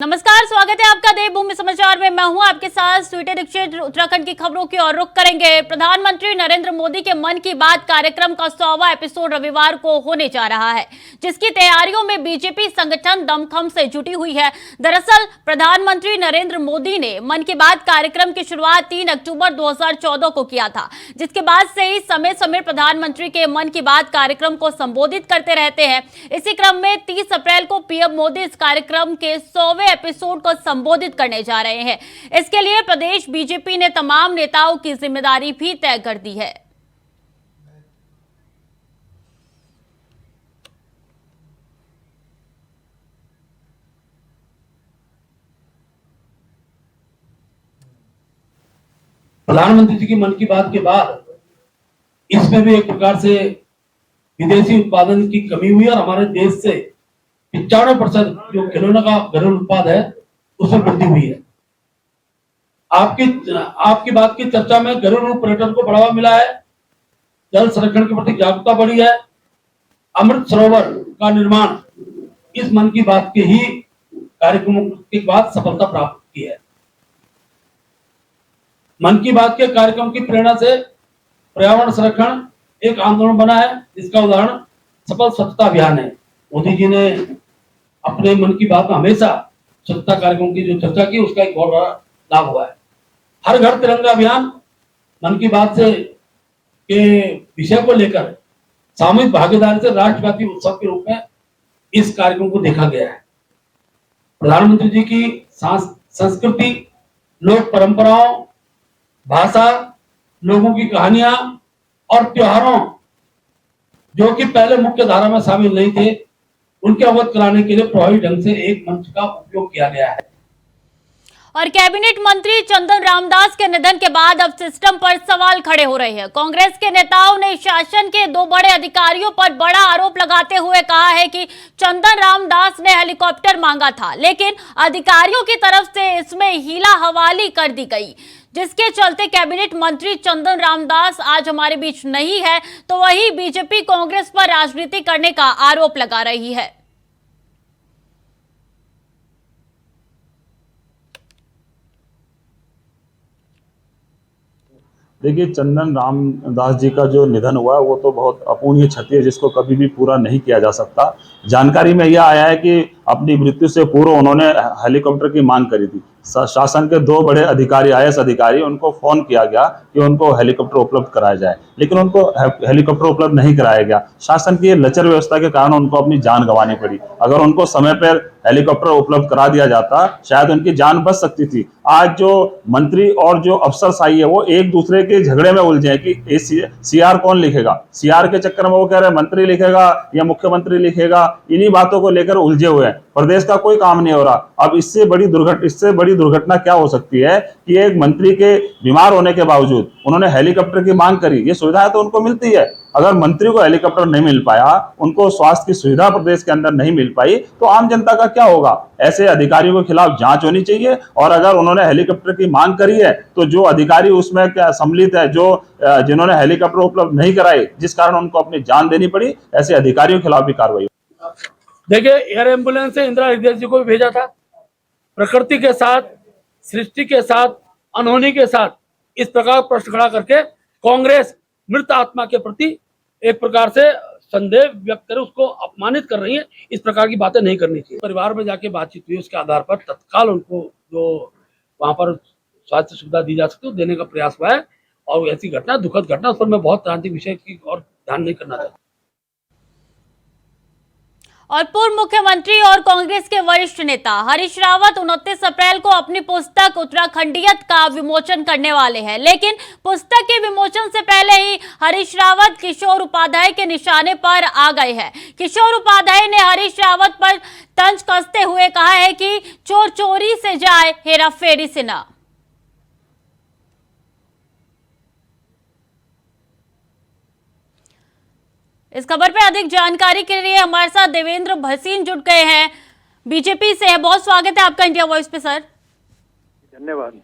नमस्कार, स्वागत है आपका देवभूमि समाचार में। मैं हूं आपके साथ स्वीटी दीक्षित। उत्तराखंड की खबरों की ओर रुख करेंगे। प्रधानमंत्री नरेंद्र मोदी के मन की बात कार्यक्रम का 100वां एपिसोड रविवार को होने जा रहा है, जिसकी तैयारियों में बीजेपी संगठन दमखम से जुटी हुई है। दरअसल प्रधानमंत्री नरेंद्र मोदी ने मन की बात कार्यक्रम की शुरुआत 3 अक्टूबर 2014 को किया था, जिसके बाद से ही समय समय प्रधानमंत्री के मन की बात कार्यक्रम को संबोधित करते रहते हैं। इसी क्रम में 30 अप्रैल को पीएम मोदी इस कार्यक्रम के 100वें एपिसोड को संबोधित करने जा रहे हैं। इसके लिए प्रदेश बीजेपी ने तमाम नेताओं की जिम्मेदारी भी तय कर दी है। प्रधानमंत्री जी की मन की बात के बाद इसमें भी एक प्रकार से विदेशी उत्पादन की कमी हुई और हमारे देश से 95% जो खिलौनों का घरेलू उत्पाद है उसमें वृद्धि हुई है। आपकी बात की चर्चा में घरेलू पर्यटन को बढ़ावा मिला है, जल संरक्षण के प्रति जागरूकता बढ़ी है, अमृत सरोवर का निर्माण इस मन की बात के ही कार्यक्रमों के बाद सफलता प्राप्त की है। मन की बात के कार्यक्रम की प्रेरणा से पर्यावरण संरक्षण एक आंदोलन बना है, जिसका उदाहरण सफल स्वच्छता अभियान है। मोदी जी ने अपने मन की बात में हमेशा स्वच्छता कार्यक्रम की जो चर्चा की, उसका एक बहुत बड़ा लाभ हुआ है। हर घर तिरंगा अभियान मन की बात से के विषय को लेकर सामूहिक भागीदारी से राष्ट्रव्यापी उत्सव के रूप में इस कार्यक्रम को देखा गया है। प्रधानमंत्री जी की संस्कृति, लोक परंपराओं, भाषा, लोगों की कहानियां और त्योहारों जो कि पहले मुख्य धारा में शामिल नहीं थे, उनके अवगत कराने के लिए प्रभावी ढंग से एक मंच का उपयोग किया गया है। और कैबिनेट मंत्री चंदन रामदास के निधन के बाद अब सिस्टम पर सवाल खड़े हो रहे हैं। कांग्रेस के नेताओं ने शासन के 2 बड़े अधिकारियों पर बड़ा आरोप लगाते हुए कहा है कि चंदन रामदास ने हेलीकॉप्टर मांगा था, लेकिन अधिकारियों की तरफ से इसमें हीला हवाली कर दी गई, जिसके चलते कैबिनेट मंत्री चंदन रामदास आज हमारे बीच नहीं है, तो वही बीजेपी कांग्रेस पर राजनीति करने का आरोप लगा रही है। देखिए, चंदन रामदास जी का जो निधन हुआ वो तो बहुत अपूर्णीय क्षति है, जिसको कभी भी पूरा नहीं किया जा सकता। जानकारी में यह आया है कि अपनी मृत्यु से पूर्व उन्होंने हेलीकॉप्टर की मांग करी थी। शासन के 2 बड़े अधिकारी, आईएएस अधिकारी, उनको फोन किया गया कि उनको हेलीकॉप्टर उपलब्ध कराया जाए, लेकिन उनको हेलीकॉप्टर उपलब्ध नहीं कराया गया। शासन की लचर व्यवस्था के कारण उनको अपनी जान गंवानी पड़ी। अगर उनको समय पर हेलीकॉप्टर उपलब्ध करा दिया जाता, शायद उनकी जान बच सकती थी। आज जो मंत्री और जो अफसरशाही है वो एक दूसरे के झगड़े में उलझे हैं कि सीआर कौन लिखेगा। सीआर के चक्कर में वो कह रहे हैं मंत्री लिखेगा या मुख्यमंत्री लिखेगा। इन्हीं बातों को लेकर उलझे हुए हैं। प्रदेश का कोई काम नहीं हो रहा। अब इससे बड़ी दुर्घटना क्या हो सकती है कि एक मंत्री के बीमार होने के बावजूद उन्होंने हेलीकॉप्टर की मांग करी। ये सुविधा तो उनको मिलती है। अगर मंत्री को हेलीकॉप्टर नहीं मिल पाया, उनको स्वास्थ्य की सुविधा प्रदेश के अंदर नहीं मिल पाई, तो आम जनता का क्या होगा। ऐसे अधिकारियों के खिलाफ जांच होनी चाहिए। और अगर उन्होंने हेलीकॉप्टर की मांग करी है तो जो अधिकारी उसमें सम्मिलित है, जिन्होंने हेलीकॉप्टर उपलब्ध नहीं कराई, जिस कारण उनको अपनी जान देनी पड़ी, ऐसे अधिकारियों के खिलाफ भी कार्रवाई। देखिए, एयर एम्बुलेंस से इंदिरा हृदय जी को भी भेजा था। प्रकृति के साथ, सृष्टि के साथ, अनहोनी के साथ इस प्रकार प्रश्न खड़ा करके कांग्रेस मृत आत्मा के प्रति एक प्रकार से संदेह व्यक्त कर उसको अपमानित कर रही है। इस प्रकार की बातें नहीं करनी चाहिए। परिवार में जाके बातचीत हुई, उसके आधार पर तत्काल उनको जो वहां पर स्वास्थ्य सुविधा दी जा सकती है देने का प्रयास हुआ है। और ऐसी घटना, दुखद घटना, उस पर मैं बहुत क्रांतिक विषय की और ध्यान नहीं करना चाहता। और पूर्व मुख्यमंत्री और कांग्रेस के वरिष्ठ नेता हरीश रावत 29 अप्रैल को अपनी पुस्तक उत्तराखंडियत का विमोचन करने वाले हैं, लेकिन पुस्तक के विमोचन से पहले ही हरीश रावत किशोर उपाध्याय के निशाने पर आ गए हैं। किशोर उपाध्याय ने हरीश रावत पर तंज कसते हुए कहा है कि चोर चोरी से जाए, हेरा फेरी से ना। इस खबर पर अधिक जानकारी के लिए हमारे साथ देवेंद्र भसीन जुट गए हैं, बीजेपी से। बहुत स्वागत है आपका इंडिया वॉइस पे सर। धन्यवाद।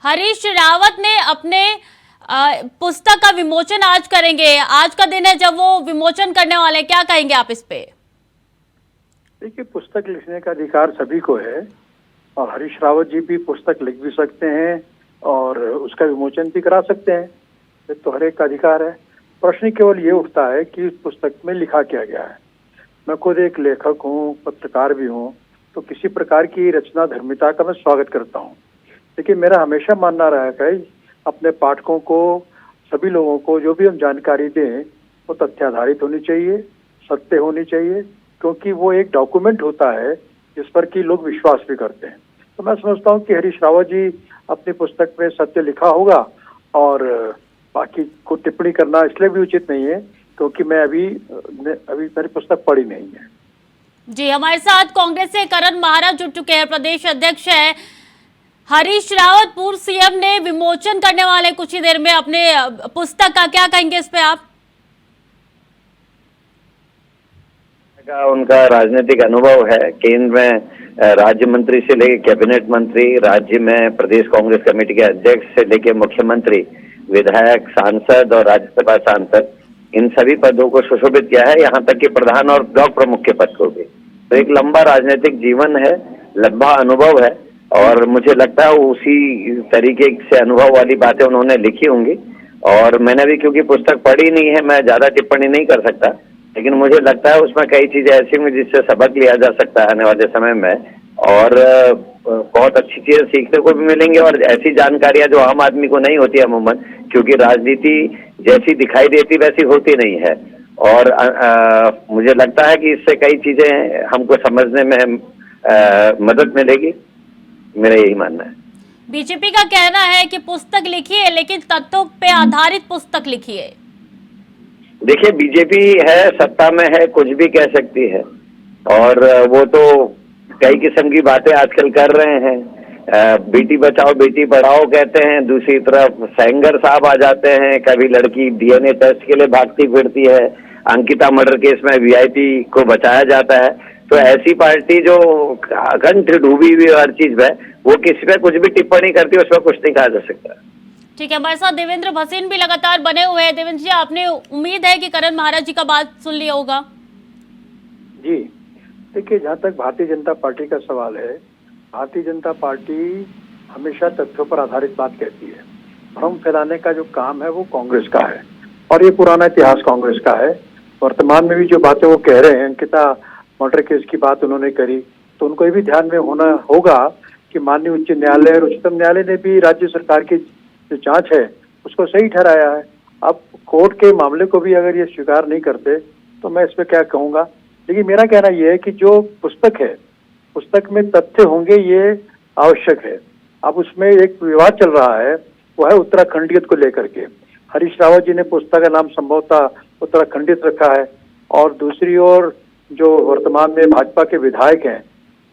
हरीश रावत ने अपने पुस्तक का विमोचन आज करेंगे। आज का दिन है जब वो विमोचन करने वाले, क्या कहेंगे आप इस पे? देखिए, पुस्तक लिखने का अधिकार सभी को है। और हरीश रावत जी भी पुस्तक लिख भी सकते हैं और उसका विमोचन भी करा सकते हैं, ये तो हर एक का अधिकार है। प्रश्न केवल ये उठता है कि उस पुस्तक में लिखा क्या गया है। मैं खुद एक लेखक हूँ, पत्रकार भी हूँ, तो किसी प्रकार की रचना धर्मिता का मैं स्वागत करता हूँ, लेकिन मेरा हमेशा मानना रहा है अपने पाठकों को, सभी लोगों को जो भी हम जानकारी दें वो तथ्याधारित होनी चाहिए, सत्य होनी चाहिए, क्योंकि वो एक डॉक्यूमेंट होता है जिस पर कि लोग विश्वास भी करते हैं। तो मैं समझता हूँ कि हरीश रावत जी अपनी पुस्तक में सत्य लिखा होगा और बाकी को टिप्पणी करना इसलिए भी उचित नहीं है क्योंकि मैं अभी मेरी पुस्तक पढ़ी नहीं है। जी, हमारे साथ कांग्रेस से करण महाराज जुड़ चुके हैं, प्रदेश अध्यक्ष है। हरीश रावत पूर्व सीएम ने विमोचन करने वाले कुछ ही देर में अपने पुस्तक का, क्या कहेंगे इस पे आप? उनका राजनीतिक अनुभव है, केंद्र में राज्य मंत्री से लेकर कैबिनेट मंत्री, राज्य में प्रदेश कांग्रेस कमेटी के अध्यक्ष से लेकर मुख्यमंत्री, विधायक, सांसद और राज्यसभा सांसद, इन सभी पदों को सुशोभित किया है, यहाँ तक कि प्रधान और ब्लॉक प्रमुख के पद को भी। तो एक लंबा राजनीतिक जीवन है, लंबा अनुभव है और मुझे लगता है उसी तरीके से अनुभव वाली बातें उन्होंने लिखी होंगी। और मैंने भी क्योंकि पुस्तक पढ़ी नहीं है, मैं ज्यादा टिप्पणी नहीं कर सकता, लेकिन मुझे लगता है उसमें कई चीजें ऐसी होंगी जिससे सबक लिया जा सकता है आने वाले समय में, और बहुत अच्छी चीजें सीखने को भी मिलेंगी और ऐसी जानकारियां जो आम आदमी को नहीं होती अमूमन, क्योंकि राजनीति जैसी दिखाई देती वैसी होती नहीं है। और मुझे लगता है कि इससे कई चीजें हमको समझने में मदद मिलेगी, मेरा यही मानना है। बीजेपी का कहना है कि पुस्तक लिखी है लेकिन तथ्यों पे आधारित पुस्तक लिखी है। देखिए, बीजेपी है, सत्ता में है, कुछ भी कह सकती है और वो तो कई किस्म की बातें आजकल कर रहे हैं। बेटी बचाओ बेटी पढ़ाओ कहते हैं, दूसरी तरफ सेंगर साहब आ जाते हैं, कभी लड़की डीएनए टेस्ट के लिए भागती फिरती है, अंकिता मर्डर केस में वीआईपी को बचाया जाता है। तो ऐसी पार्टी जो कंठ डूबी हुई हर चीज में, वो किसी पे कुछ भी टिप्पणी करती है, उसमें कुछ नहीं कहा जा सकता। ठीक है, हमारे साथ देवेंद्र भसीन भी लगातार बने हुए हैं। देवेंद्र जी, आपने उम्मीद है कि करण महाराज जी का बात सुन लिया होगा? जी, देखिए, जहाँ तक भारतीय जनता पार्टी का सवाल है, भारतीय जनता पार्टी हमेशा तथ्यों पर आधारित बात कहती है। भ्रम फैलाने का जो काम है वो कांग्रेस का है और ये पुराना इतिहास कांग्रेस का है। वर्तमान में भी जो बातें वो कह रहे हैं, अंकिता मर्डर केस की बात उन्होंने करी, तो उनको ये भी ध्यान में होना होगा कि माननीय उच्च न्यायालय और उच्चतम न्यायालय ने भी राज्य सरकार की जो जांच है उसको सही ठहराया है। अब कोर्ट के मामले को भी अगर ये स्वीकार नहीं करते तो मैं इस पर क्या कहूँगा, लेकिन मेरा कहना यह है कि जो पुस्तक है, पुस्तक में तथ्य होंगे ये आवश्यक है। अब उसमें एक विवाद चल रहा है, वो है उत्तराखंडियत को लेकर के। हरीश रावत जी ने पुस्तक का नाम संभवतः उत्तराखंडियत रखा है और दूसरी ओर जो वर्तमान में भाजपा के विधायक हैं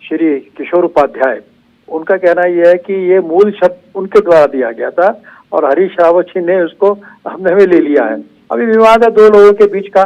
श्री किशोर उपाध्याय, उनका कहना यह है कि ये मूल शब्द उनके द्वारा दिया गया था और हरीश रावत जी ने उसको हमने में ले लिया है। अभी विवाद है दो लोगों के बीच का,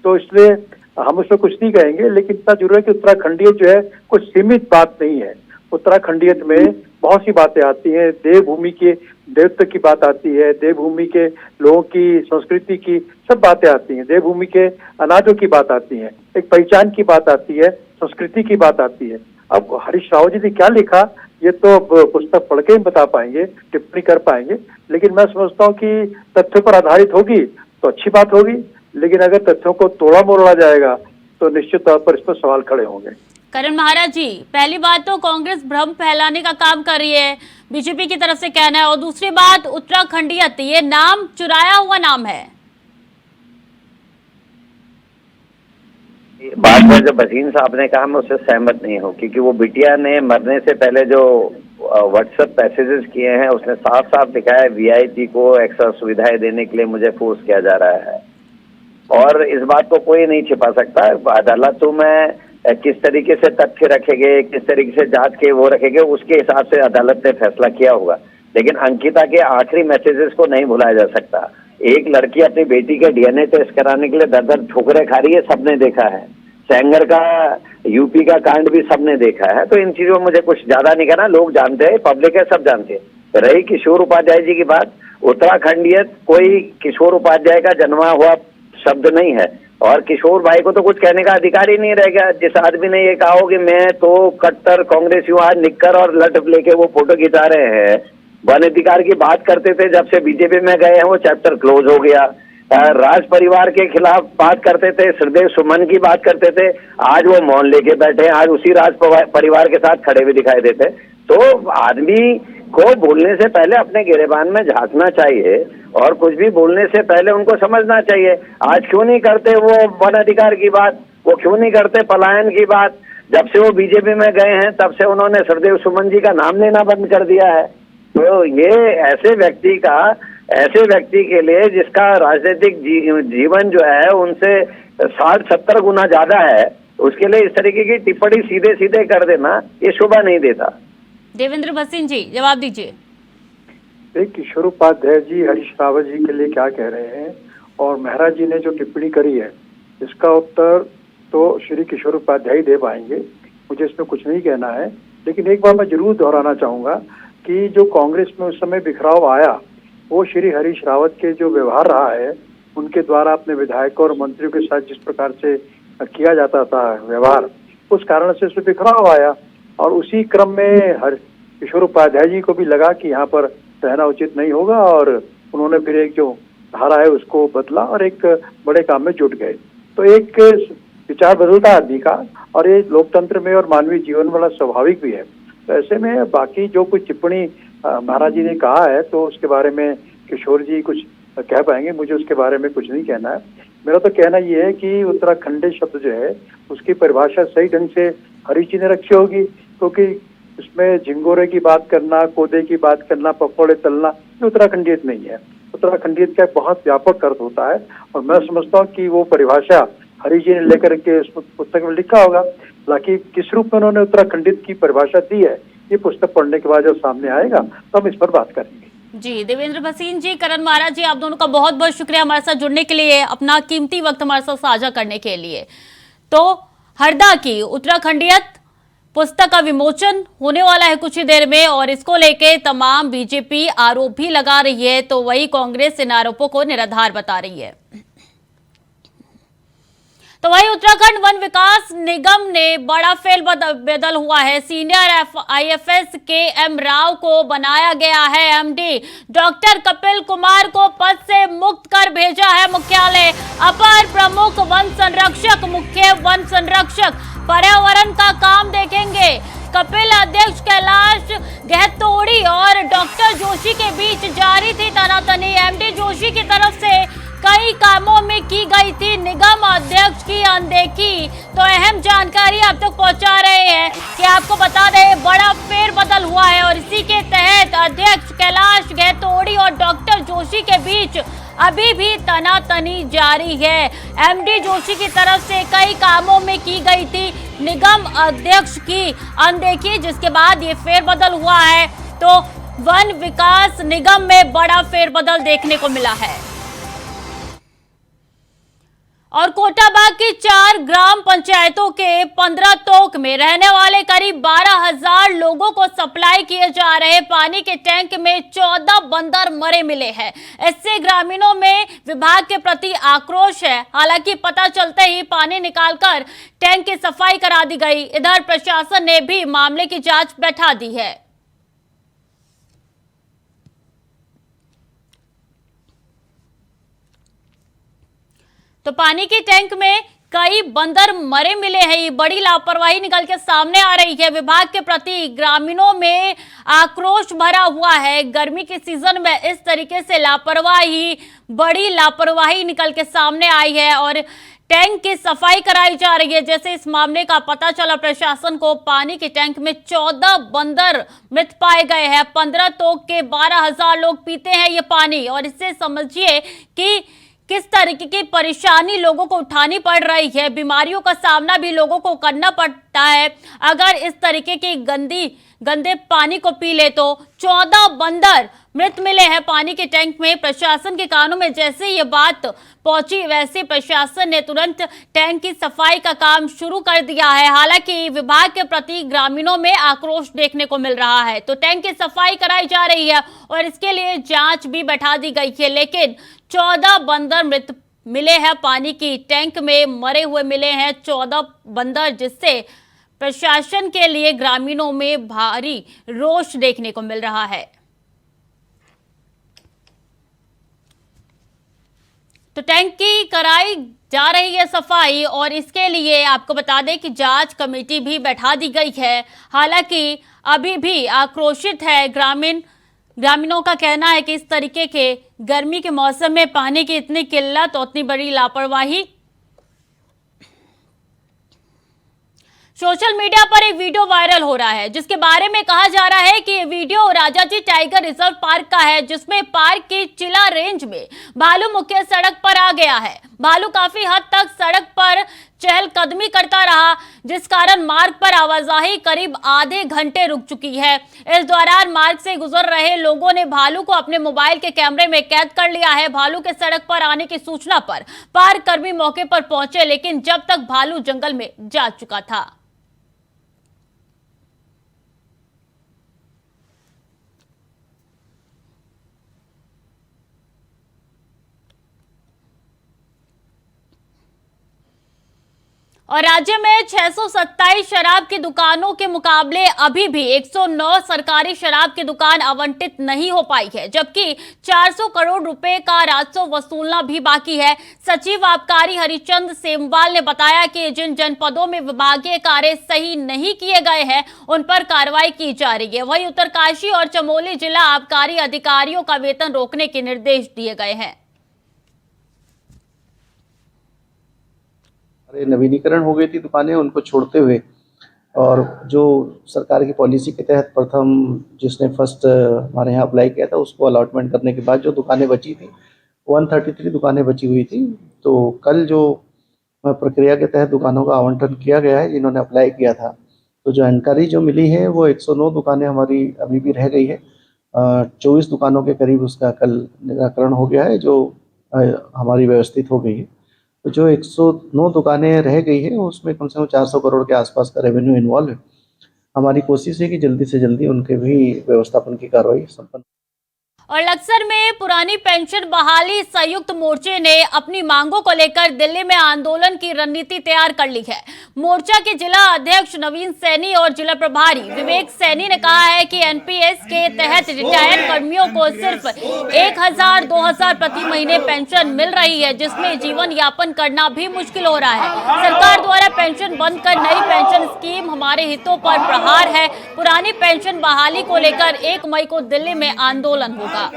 तो इसलिए हम उसमें कुछ नहीं कहेंगे, लेकिन इतना जरूर है कि उत्तराखंडियत जो है कुछ सीमित बात नहीं है। उत्तराखंडियत में बहुत सी बातें आती हैं, देवभूमि के देवत्व की बात आती है, देवभूमि के लोगों की संस्कृति की सब बातें आती हैं, देवभूमि के अनाजों की बात आती है, एक पहचान की बात आती है, संस्कृति की बात आती है। अब हरीश रावत जी ने क्या लिखा ये तो पुस्तक पढ़ के ही बता पाएंगे, टिप्पणी कर पाएंगे, लेकिन मैं समझता हूँ कि तथ्यों पर आधारित होगी तो अच्छी बात होगी, लेकिन अगर तथ्यों को तोड़ा मोड़ा जाएगा तो निश्चित तौर पर इस पर सवाल खड़े होंगे। करण महाराज जी, पहली बात तो कांग्रेस भ्रम फैलाने का काम कर रही है, बीजेपी की तरफ से कहना है, और दूसरी बात उत्तराखंडियत, ये नाम चुराया हुआ नाम है। बात में जो भसीन साहब ने कहा मैं उससे सहमत नहीं हूँ, क्योंकि वो बिटिया ने मरने से पहले जो व्हाट्सएप मैसेजेस किए हैं उसने साफ साफ लिखा है वीआईपी को एक्स्ट्रा सुविधाएं देने के लिए मुझे फोर्स किया जा रहा है, और इस बात को कोई नहीं छिपा सकता। अदालतों में किस तरीके से तथ्य रखे गए, किस तरीके से जांच के वो रखे गए, उसके हिसाब से अदालत ने फैसला किया होगा, लेकिन अंकिता के आखिरी मैसेजेस को नहीं भुलाया जा सकता। एक लड़की अपनी बेटी के डीएनए टेस्ट कराने के लिए दर ठोकरें खा रही है, सबने देखा है। सेंगर का यूपी का कांड भी सबने देखा है, तो इन चीजों में मुझे कुछ ज्यादा नहीं कहना, लोग जानते हैं, पब्लिक है, सब जानते हैं। रही किशोर उपाध्याय जी की बात, उत्तराखंडियत कोई किशोर उपाध्याय का जन्मा हुआ शब्द नहीं है, और किशोर भाई को तो कुछ कहने का अधिकार ही नहीं रह गया। जिस आदमी ने ये कहा हो कि मैं तो कट्टर कांग्रेस हूँ, आज निक्कर और लट लेके वो फोटो खिंचा रहे हैं, वन अधिकार की बात करते थे, जब से बीजेपी में गए हैं वो चैप्टर क्लोज हो गया। राज परिवार के खिलाफ बात करते थे, श्रीदेव सुमन की बात करते थे, आज वो मौन लेके बैठे हैं, आज उसी राज परिवार के साथ खड़े भी दिखाई देते। तो आदमी को बोलने से पहले अपने गिरेबान में झांकना चाहिए और कुछ भी बोलने से पहले उनको समझना चाहिए। आज क्यों नहीं करते वो वन अधिकार की बात, वो क्यों नहीं करते पलायन की बात? जब से वो बीजेपी में गए हैं तब से उन्होंने श्रीदेव सुमन जी का नाम लेना बंद कर दिया है। तो ये ऐसे व्यक्ति के लिए जिसका राजनीतिक जीवन जो है उनसे 60-70 गुना ज्यादा है, उसके लिए इस तरीके की टिप्पणी सीधे सीधे कर देना ये शोभा नहीं देता। देवेंद्र भसीन जी, जवाब दीजिए। किशोर उपाध्याय जी हरीश रावत जी के लिए क्या कह रहे हैं और मेहरा जी ने जो टिप्पणी करी है, इसका उत्तर तो श्री किशोर उपाध्याय ही दे पाएंगे, मुझे इसमें कुछ नहीं कहना है। लेकिन एक बार मैं जरूर दोहराना चाहूंगा कि जो कांग्रेस में उस समय बिखराव आया वो श्री हरीश रावत के जो व्यवहार रहा है, उनके द्वारा अपने विधायकों और मंत्रियों के साथ जिस प्रकार से किया जाता था व्यवहार, उस कारण से उसमें बिखराव आया। और उसी क्रम में किशोर उपाध्याय जी को भी लगा कि यहाँ पर रहना उचित नहीं होगा और उन्होंने फिर एक जो धारा है उसको बदला और एक बड़े काम में जुट गए। तो एक विचार बदलता आदमी का, और ये लोकतंत्र में और मानवीय जीवन वाला स्वाभाविक भी है। तो ऐसे में बाकी जो कुछ टिप्पणी महाराज जी ने कहा है तो उसके बारे में किशोर जी कुछ कह पाएंगे, मुझे उसके बारे में कुछ नहीं कहना है। मेरा तो कहना ये है कि उत्तराखंडी शब्द जो है उसकी परिभाषा सही ढंग से हरीश जी ने रखी होगी, क्योंकि उसमें झिंगोरे की बात करना, कोदे की बात करना, पकौड़े तलना, ये उत्तराखंडियत नहीं है। उत्तराखंडियत का बहुत व्यापक अर्थ होता है और मैं समझता हूँ कि वो परिभाषा हरीश जी ने लेकर के उस पुस्तक में लिखा होगा। हालांकि किस रूप में उन्होंने उत्तराखंडित की परिभाषा दी है, ये पुस्तक पढ़ने के बाद जब सामने आएगा तो हम इस पर बात करेंगे। जी, देवेंद्र भसीन जी, करण महाराज जी, आप दोनों का बहुत बहुत शुक्रिया हमारे साथ जुड़ने के लिए, अपना कीमती वक्त हमारे साथ साझा करने के लिए। तो हरदा की उत्तराखंडियत पुस्तक का विमोचन होने वाला है कुछ ही देर में और इसको लेके तमाम बीजेपी आरोप भी लगा रही है, तो वही कांग्रेस इन आरोपों को निराधार बता रही है। तो वही उत्तराखंड वन विकास निगम ने बड़ा फेल बदल हुआ है। Senior IFS KM. राव को बनाया गया है एमडी। डॉक्टर कपिल कुमार को पद से मुक्त कर भेजा है मुख्यालय। अपर प्रमुख वन संरक्षक, मुख्य वन संरक्षक पर्यावरण का काम देखेंगे। कपिल अध्यक्ष कैलाश गहतोड़ी और डॉक्टर जोशी के बीच जारी थी तनातनी। एमडी जोशी की तरफ से कई कामों में की गई थी निगम अध्यक्ष की अनदेखी। तो अहम जानकारी आप तक पहुंचा रहे हैं कि आपको बता दें बड़ा फेरबदल हुआ है और इसी के तहत अध्यक्ष कैलाश गहतोड़ी और डॉक्टर जोशी के बीच अभी भी तनातनी जारी है। एमडी जोशी की तरफ से कई कामों में की गई थी निगम अध्यक्ष की अनदेखी, जिसके बाद ये फेरबदल हुआ है। तो वन विकास निगम में बड़ा फेरबदल देखने को मिला है। और कोटाबाग की 4 ग्राम पंचायतों के 15 तोक में रहने वाले करीब 12,000 लोगों को सप्लाई किए जा रहे पानी के टैंक में 14 बंदर मरे मिले हैं। इससे ग्रामीणों में विभाग के प्रति आक्रोश है। हालांकि पता चलते ही पानी निकालकर टैंक की सफाई करा दी गई। इधर प्रशासन ने भी मामले की जांच बैठा दी है। तो पानी के टैंक में कई बंदर मरे मिले हैं। ये बड़ी लापरवाही निकल के सामने आ रही है। विभाग के प्रति ग्रामीणों में आक्रोश भरा हुआ है। गर्मी के सीजन में इस तरीके से बड़ी लापरवाही निकल के सामने आई है और टैंक की सफाई कराई जा रही है। जैसे इस मामले का पता चला प्रशासन को, पानी के टैंक में 14 बंदर मृत पाए गए हैं। 15 तोक के 12,000 लोग पीते हैं ये पानी और इससे समझिए कि किस तरीके की परेशानी लोगों को उठानी पड़ रही है। बीमारियों का सामना भी लोगों को करना पड़ता है अगर इस तरीके की गंदे पानी को पी ले। तो 14 बंदर मृत मिले हैं पानी के टैंक में। प्रशासन के कानों में जैसे ये बात पहुंची वैसे प्रशासन ने तुरंत टैंक की सफाई का काम शुरू कर दिया है। हालांकि विभाग के प्रति ग्रामीणों में आक्रोश देखने को मिल रहा है। तो टैंक की सफाई कराई जा रही है और इसके लिए जांच भी बैठा दी गई है, लेकिन 14 बंदर मृत मिले हैं पानी की टैंक में, मरे हुए मिले हैं 14 बंदर, जिससे प्रशासन के लिए ग्रामीणों में भारी रोष देखने को मिल रहा है। तो टैंक की कराई जा रही है सफाई, और इसके लिए आपको बता दें कि जांच कमेटी भी बैठा दी गई है। हालांकि अभी भी आक्रोशित है ग्रामीणों का कहना है कि इस तरीके के गर्मी के मौसम में पानी की इतनी किल्लत और इतनी बड़ी लापरवाही। सोशल मीडिया पर एक वीडियो वायरल हो रहा है, जिसके बारे में कहा जा रहा है कि ये video Rajaji tiger reserve park का है, जिसमें पार्क की चिला रेंज में भालू मुख्य सड़क पर आ गया है। भालू काफी हद तक सड़क पर चहलकदमी करता रहा, जिस कारण मार्ग पर आवाजाही करीब आधे घंटे रुक चुकी है। इस दौरान मार्ग से गुजर रहे लोगों ने भालू को अपने मोबाइल के कैमरे में कैद कर लिया है। भालू के सड़क पर आने की सूचना पर पार्क कर्मी मौके पर पहुंचे, लेकिन जब तक भालू जंगल में जा चुका था। और राज्य में 627 शराब की दुकानों के मुकाबले अभी भी 109 सरकारी शराब की दुकान आवंटित नहीं हो पाई है, जबकि 400 करोड़ रुपए का राजस्व वसूलना भी बाकी है। सचिव आबकारी हरिचंद सेमवाल ने बताया कि जिन जनपदों में विभागीय कार्य सही नहीं किए गए हैं, उन पर कार्रवाई की जा रही है। वहीं उत्तरकाशी और चमोली जिला आबकारी अधिकारियों का वेतन रोकने के निर्देश दिए गए हैं। नवीनीकरण हो गई थी दुकानें, उनको छोड़ते हुए, और जो सरकार की पॉलिसी के तहत प्रथम जिसने फर्स्ट हमारे यहाँ अप्लाई किया था, उसको अलॉटमेंट करने के बाद जो दुकानें बची थी 133 दुकानें बची हुई थी। तो कल जो प्रक्रिया के तहत दुकानों का आवंटन किया गया है जिन्होंने अप्लाई किया था, तो जो जानकारी जो मिली है वो 109 दुकानें हमारी अभी भी रह गई है। 24 दुकानों के करीब उसका कल निराकरण हो गया है, जो हमारी व्यवस्थित हो गई है। तो जो 109 दुकानें रह गई है उसमें कम से कम 400 करोड़ के आसपास का रेवेन्यू इन्वॉल्व है। हमारी कोशिश है कि जल्दी से जल्दी उनके भी व्यवस्थापन की कार्रवाई संपन्न। और लक्सर में पुरानी पेंशन बहाली संयुक्त मोर्चे ने अपनी मांगों को लेकर दिल्ली में आंदोलन की रणनीति तैयार कर ली है। मोर्चा के जिला अध्यक्ष नवीन सैनी और जिला प्रभारी विवेक सैनी ने कहा है कि एनपीएस के तहत रिटायर्ड कर्मियों को सिर्फ 1000-2000 प्रति महीने पेंशन मिल रही है, जिसमें जीवन यापन करना भी मुश्किल हो रहा है। सरकार द्वारा पेंशन बंद कर नई पेंशन स्कीम हमारे हितों पर प्रहार है। पुरानी पेंशन बहाली को लेकर 1 मई को दिल्ली में आंदोलन होगा। 1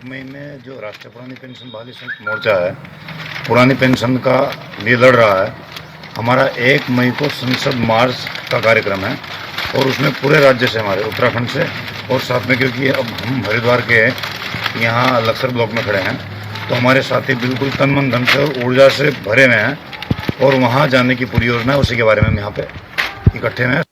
मई में जो राष्ट्रीय पुरानी पेंशन बहाली संयुक्त मोर्चा है, पुरानी पेंशन का लिए लड़ रहा है। हमारा 1 मई को संसद मार्च का कार्यक्रम है, और उसमें पूरे राज्य से, हमारे उत्तराखंड से, और साथ में क्योंकि अब हम हरिद्वार के यहाँ लक्सर ब्लॉक में खड़े हैं, तो हमारे साथी बिल्कुल तन मन धन से और ऊर्जा से भरे हुए हैं, और वहाँ जाने की पूरी योजना है। उसी के बारे में हम यहाँ पे इकट्ठे हैं।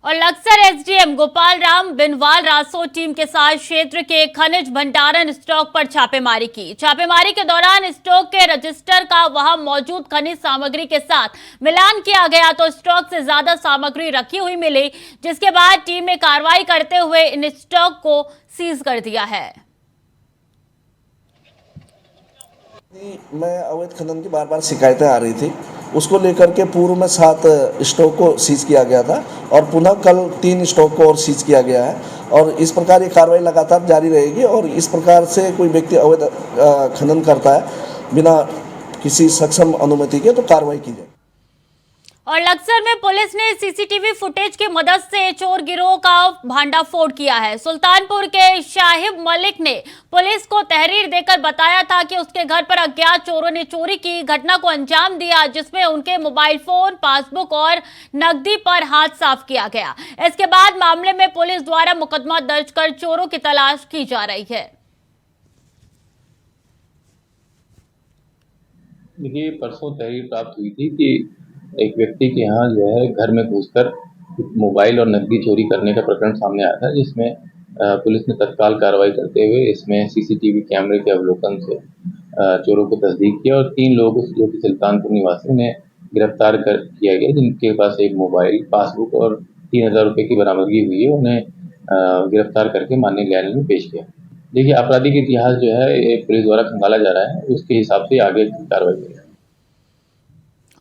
और लक्सर एसडीएम गोपाल राम बिनवाल रासो टीम के साथ क्षेत्र के खनिज भंडारण स्टॉक पर छापेमारी की। छापेमारी के दौरान स्टॉक के रजिस्टर का वहां मौजूद खनिज सामग्री के साथ मिलान किया गया, तो स्टॉक से ज्यादा सामग्री रखी हुई मिली, जिसके बाद टीम ने कार्रवाई करते हुए इन स्टॉक को सीज कर दिया है। मैं अवैध खनन की बार बार शिकायतें आ रही थी, उसको लेकर के पूर्व में 7 स्टॉक को सीज किया गया था, और पुनः कल 3 स्टॉक को और सीज किया गया है। और इस प्रकार ये कार्रवाई लगातार जारी रहेगी, और इस प्रकार से कोई व्यक्ति अवैध खनन करता है बिना किसी सक्षम अनुमति के, तो कार्रवाई की जाएगी। और लक्सर में पुलिस ने सीसीटीवी फुटेज की मदद से चोर गिरोह का भांडाफोड़ किया है। सुल्तानपुर के शाहिब मलिक ने पुलिस को तहरीर देकर बताया था कि उसके घर पर अज्ञात चोरों ने चोरी की घटना को अंजाम दिया, जिसमें उनके मोबाइल फोन, पासबुक और नकदी पर हाथ साफ किया गया। इसके बाद मामले में पुलिस द्वारा मुकदमा दर्ज कर चोरों की तलाश की जा रही है। देखिए, परसों तहरीर प्राप्त हुई थी कि एक व्यक्ति के यहाँ जो है घर में घुसकर मोबाइल और नकदी चोरी करने का प्रकरण सामने आया था, जिसमें पुलिस ने तत्काल कार्रवाई करते हुए इसमें सीसीटीवी कैमरे के अवलोकन से चोरों को तस्दीक किया, और 3 लोग जो कि सुल्तानपुर निवासी उन्हें गिरफ्तार किया गया, जिनके पास एक मोबाइल, पासबुक और 3000 रुपये की बरामदगी हुई है। उन्हें गिरफ्तार करके माननीय न्यायालय में पेश किया। देखिए, आपराधिक इतिहास जो है ये पुलिस द्वारा खंगाला जा रहा है, उसके हिसाब से आगे की कार्रवाई करेगी।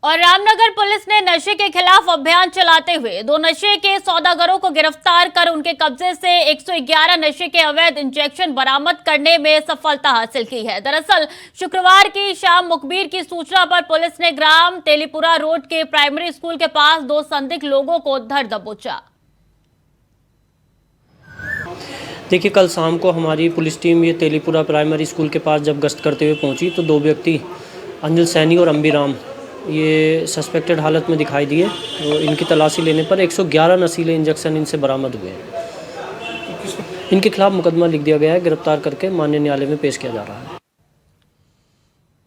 और रामनगर पुलिस ने नशे के खिलाफ अभियान चलाते हुए 2 नशे के सौदागरों को गिरफ्तार कर उनके कब्जे से 111 नशे के अवैध इंजेक्शन बरामद करने में सफलता हासिल की है। दरअसल शुक्रवार की शाम मुखबिर की सूचना पर पुलिस ने ग्राम तेलीपुरा रोड के प्राइमरी स्कूल के पास 2 संदिग्ध लोगों को धर दबोचा। देखिए, कल शाम को हमारी पुलिस टीम ये तेलीपुरा प्राइमरी स्कूल के पास जब गश्त करते हुए पहुंची तो 2 व्यक्ति अनिल सैनी और अंबीराम ये सस्पेक्टेड हालत में दिखाई दिए। तो इनकी तलाशी लेने पर 111 नशीले इंजेक्शन इनसे बरामद हुए हैं। इनके खिलाफ मुकदमा लिख दिया गया है, गिरफ्तार करके माननीय न्यायालय में पेश किया जा रहा है।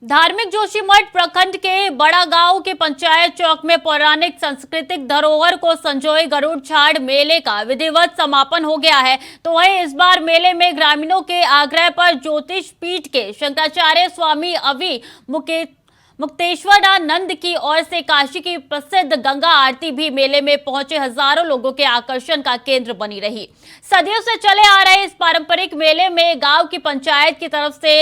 धार्मिक जोशीमठ प्रखंड के बड़ा गांव के पंचायत चौक में पौराणिक सांस्कृतिक धरोहर को संजोए गरुड़ छाड़ मेले का विधिवत समापन हो गया है। तो वहीं इस बार मेले में ग्रामीणों के आग्रह पर ज्योतिष पीठ के शंकराचार्य स्वामी अवि मुक्तेश्वरानंद की ओर से काशी की प्रसिद्ध गंगा आरती भी मेले में पहुंचे हजारों लोगों के आकर्षण का केंद्र बनी रही। सदियों से चले आ रहे इस पारंपरिक मेले में गांव की पंचायत की तरफ से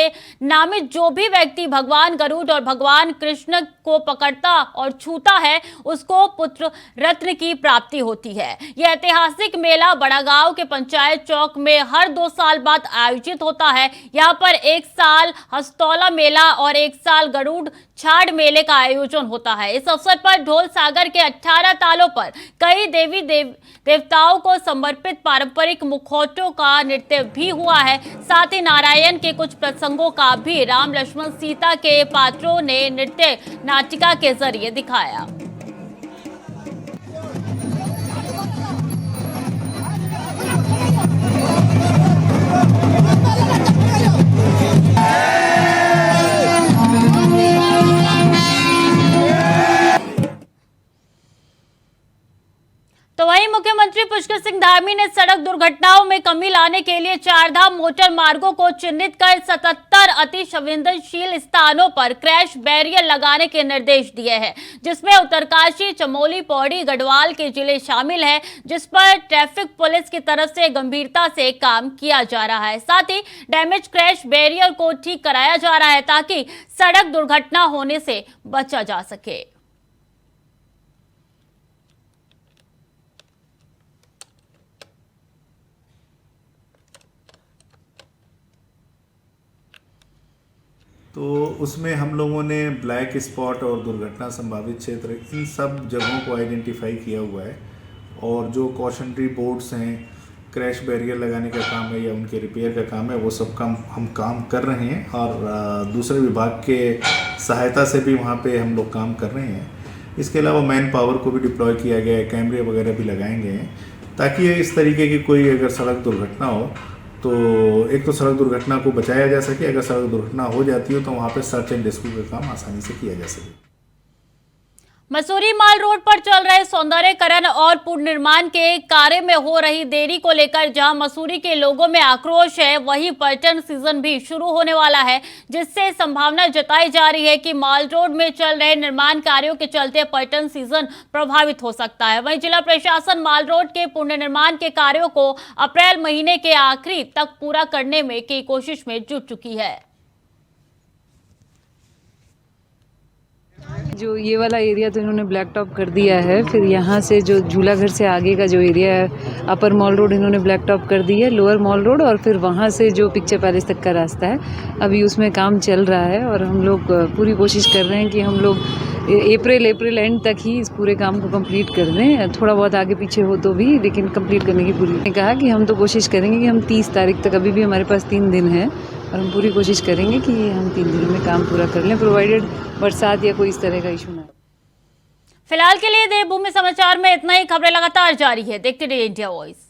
नामित जो भी व्यक्ति भगवान गरुड़ और भगवान कृष्ण को पकड़ता और छूता है उसको पुत्र रत्न की प्राप्ति होती है। यह ऐतिहासिक मेला बड़ा गांव के पंचायत चौक में हर 2 साल बाद आयोजित होता है। यहाँ पर 1 साल हस्तौला मेला और 1 साल गरुड़ छाड़ मेले का आयोजन होता है। इस अवसर पर ढोल सागर के 18 तालों पर कई देवी देवताओं को समर्पित पारंपरिक मुखौटों का नृत्य भी हुआ है। साथ ही नारायण के कुछ प्रसंगों का भी राम लक्ष्मण सीता के पात्रों ने नृत्य नाटिका के जरिए दिखाया। तो वहीं मुख्यमंत्री पुष्कर सिंह धामी ने सड़क दुर्घटनाओं में कमी लाने के लिए 4 धाम मोटर मार्गों को चिन्हित कर 77 अति संवेदनशील स्थानों पर क्रैश बैरियर लगाने के निर्देश दिए हैं, जिसमें उत्तरकाशी, चमोली, पौड़ी, गढ़वाल के जिले शामिल हैं, जिस पर ट्रैफिक पुलिस की तरफ से गंभीरता से काम किया जा रहा है। साथ ही डैमेज क्रैश बैरियर को ठीक कराया जा रहा है ताकि सड़क दुर्घटना होने से बचा जा सके। तो उसमें हम लोगों ने ब्लैक स्पॉट और दुर्घटना संभावित क्षेत्र इन सब जगहों को आइडेंटिफाई किया हुआ है और जो कॉशनरी बोर्ड्स हैं, क्रैश बैरियर लगाने का काम है या उनके रिपेयर का काम है, वो सब काम हम काम कर रहे हैं और दूसरे विभाग के सहायता से भी वहाँ पे हम लोग काम कर रहे हैं। इसके अलावा मैन पावर को भी डिप्लॉय किया गया है, कैमरे वगैरह भी लगाएंगे हैं ताकि इस तरीके की कोई अगर सड़क दुर्घटना हो तो एक तो सड़क दुर्घटना को बचाया जा सके, अगर सड़क दुर्घटना हो जाती हो तो वहाँ पे सर्च एंड रेस्क्यू का काम आसानी से किया जा सके। मसूरी माल रोड पर चल रहे सौंदर्यीकरण और पुनर्निर्माण के कार्य में हो रही देरी को लेकर जहां मसूरी के लोगों में आक्रोश है, वहीं पर्यटन सीजन भी शुरू होने वाला है, जिससे संभावना जताई जा रही है कि माल रोड में चल रहे निर्माण कार्यों के चलते पर्यटन सीजन प्रभावित हो सकता है। वहीं जिला प्रशासन माल रोड के पुनर्निर्माण के कार्यों को अप्रैल महीने के आखिरी तक पूरा करने में की कोशिश में जुट चुकी है। जो ये वाला एरिया तो इन्होंने ब्लैक टॉप कर दिया है, फिर यहाँ से जो झूला घर से आगे का जो एरिया है अपर मॉल रोड इन्होंने ब्लैक टॉप कर दी है, लोअर मॉल रोड और फिर वहाँ से जो पिक्चर पैलेस तक का रास्ता है अभी उसमें काम चल रहा है और हम लोग पूरी कोशिश कर रहे हैं कि हम लोग अप्रैल एंड तक ही इस पूरे काम को कंप्लीट कर दें। थोड़ा बहुत आगे पीछे हो तो भी, लेकिन कंप्लीट करने की पूरी ने कहा कि हम तो कोशिश करेंगे कि हम 30 तारीख तक, अभी भी हमारे पास 3 दिन है और हम पूरी कोशिश करेंगे कि हम 3 दिनों में काम पूरा कर लें, प्रोवाइडेड बरसात या कोई इस तरह का इशू ना। फिलहाल के लिए देवभूमि समाचार में इतना ही। खबरें लगातार जारी है, देखते रहिए इंडिया वॉइस।